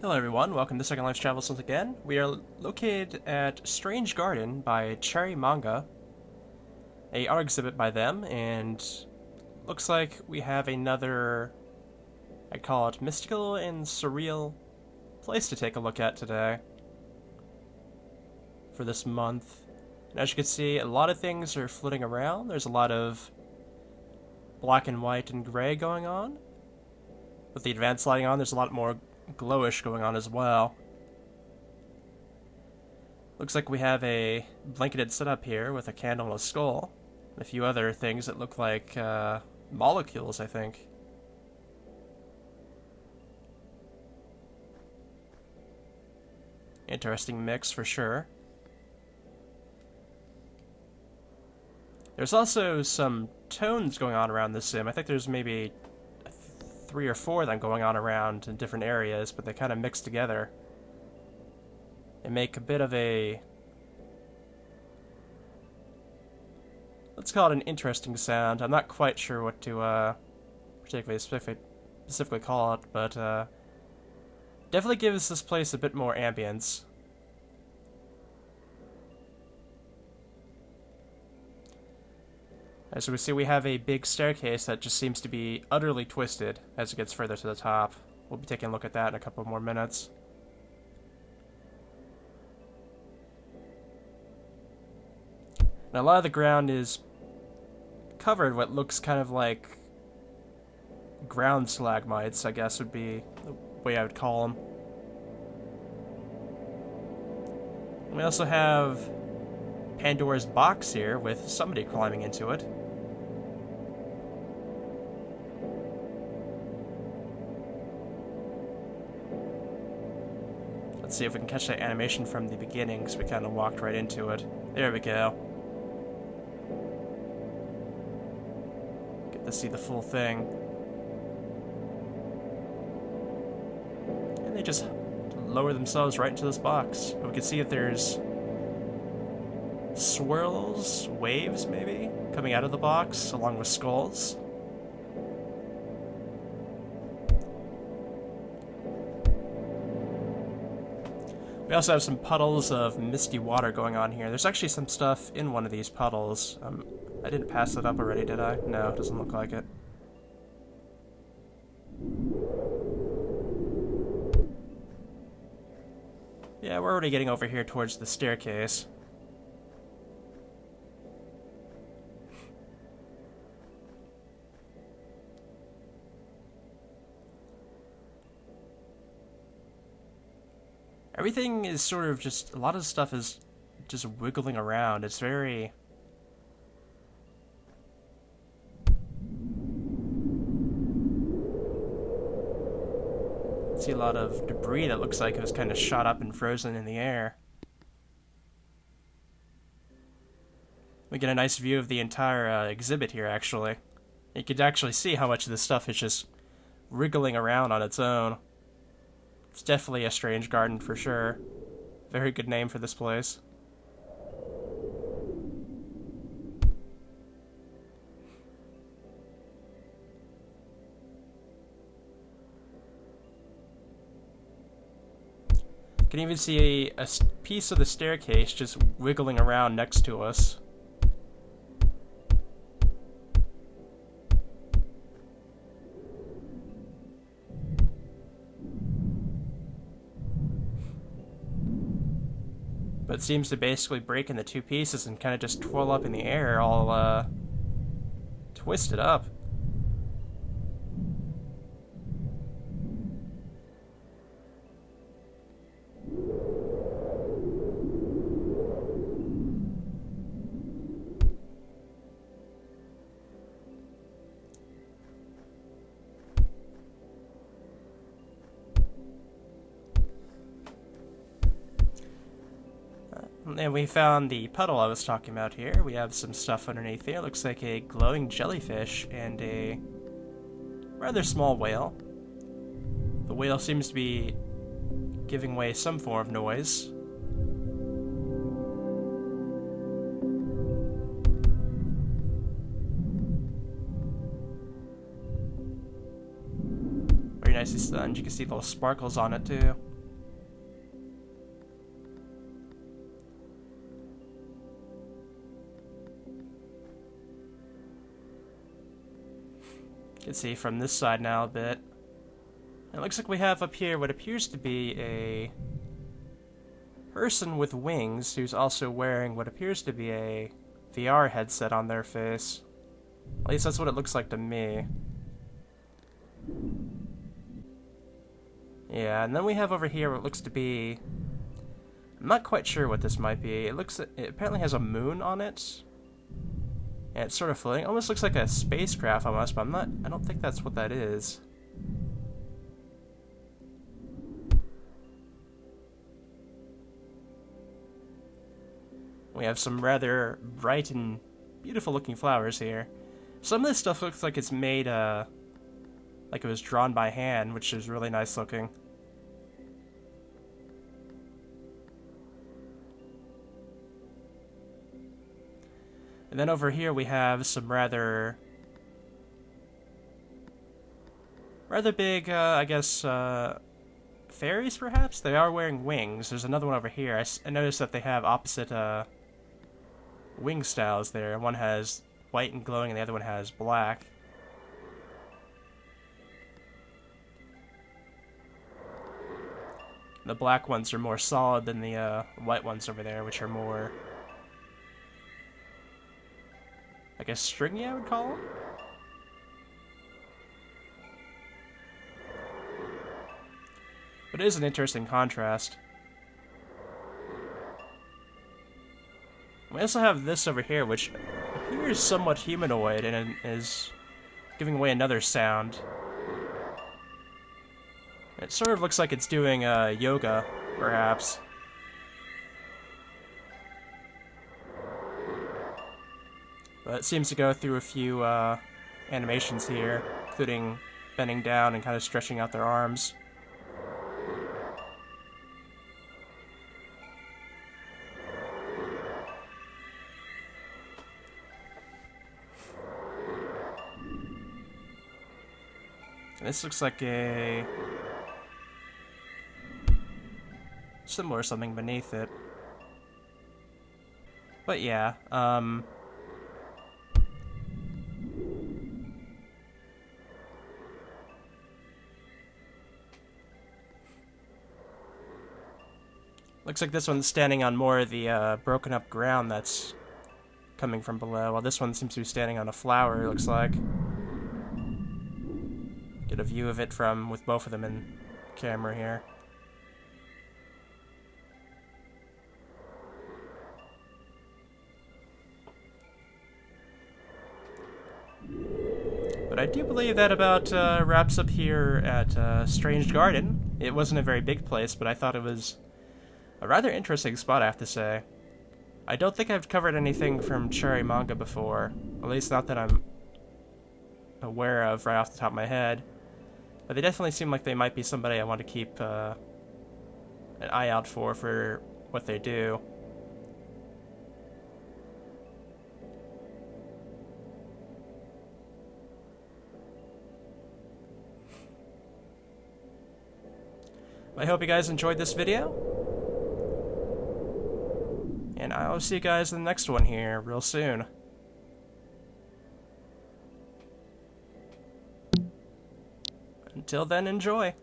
Hello everyone, welcome to Second Life's Travels once again. We are located at Strange Garden by Cherry Manga, a art exhibit by them, and looks like we have another, I call it mystical and surreal place to take a look at today for this month. And as you can see, a lot of things are floating around. There's a lot of black and white and gray going on. With the advanced lighting on, there's a lot more glowish going on as well. Looks like we have a blanketed setup here with a candle and a skull. And a few other things that look like molecules, I think. Interesting mix for sure. There's also some tones going on around this sim. I think there's maybe 3 or 4 of them going on around in different areas, but they kind of mix together and make a bit of a, let's call it an interesting sound. I'm not quite sure what to specifically call it, but definitely gives this place a bit more ambience. As we see, we have a big staircase that just seems to be utterly twisted as it gets further to the top. We'll be taking a look at that in a couple more minutes. And a lot of the ground is covered what looks kind of like ground stalagmites, I guess would be the way I would call them. And we also have Pandora's box here with somebody climbing into it. Let's see if we can catch that animation from the beginning, because we kind of walked right into it. There we go. Get to see the full thing. And they just lower themselves right into this box. And we can see that there's swirls, waves maybe, coming out of the box, along with skulls. We also have some puddles of misty water going on here. There's actually some stuff in one of these puddles. I didn't pass it up already, did I? No, it doesn't look like it. Yeah, we're already getting over here towards the staircase. Everything is sort of just, a lot of stuff is just wiggling around. It's very... I see a lot of debris that looks like it was kind of shot up and frozen in the air. We get a nice view of the entire exhibit here, actually. You could actually see how much of this stuff is just wriggling around on its own. It's definitely a strange garden for sure. Very good name for this place. You can even see a piece of the staircase just wiggling around next to us. But it seems to basically break into 2 pieces and kind of just twirl up in the air, all twisted up. And we found the puddle I was talking about here. We have some stuff underneath here. Looks like a glowing jellyfish and a rather small whale. The whale seems to be giving away some form of noise. Very nicely done. You can see little sparkles on it too. You can see from this side now a bit. It looks like we have up here what appears to be a person with wings who's also wearing what appears to be a VR headset on their face. At least that's what it looks like to me. Yeah, and then we have over here what looks to be... I'm not quite sure what this might be. It apparently has a moon on it. And it's sort of floating. Almost looks like a spacecraft almost, but I don't think that's what that is. We have some rather bright and beautiful looking flowers here. Some of this stuff looks like it's made, like it was drawn by hand, which is really nice looking. And then over here we have some rather big, I guess, fairies perhaps? They are wearing wings. There's another one over here. I noticed that they have opposite, wing styles there. One has white and glowing and the other one has black. The black ones are more solid than the white ones over there, which are more, I guess, stringy, I would call them. But it is an interesting contrast. We also have this over here, which appears somewhat humanoid and is giving away another sound. It sort of looks like it's doing yoga, perhaps. But it seems to go through a few animations here, including bending down and kind of stretching out their arms. This looks like a symbol or something beneath it. But yeah, looks like this one's standing on more of the broken up ground that's coming from below, while this one seems to be standing on a flower, it looks like. Get a view of it with both of them in camera here. But I do believe that about wraps up here at Strange Garden. It wasn't a very big place, but I thought it was a rather interesting spot, I have to say. I don't think I've covered anything from Cherry Manga before, at least not that I'm aware of right off the top of my head. But they definitely seem like they might be somebody I want to keep an eye out for what they do. I hope you guys enjoyed this video. And I'll see you guys in the next one here real soon. Until then, enjoy!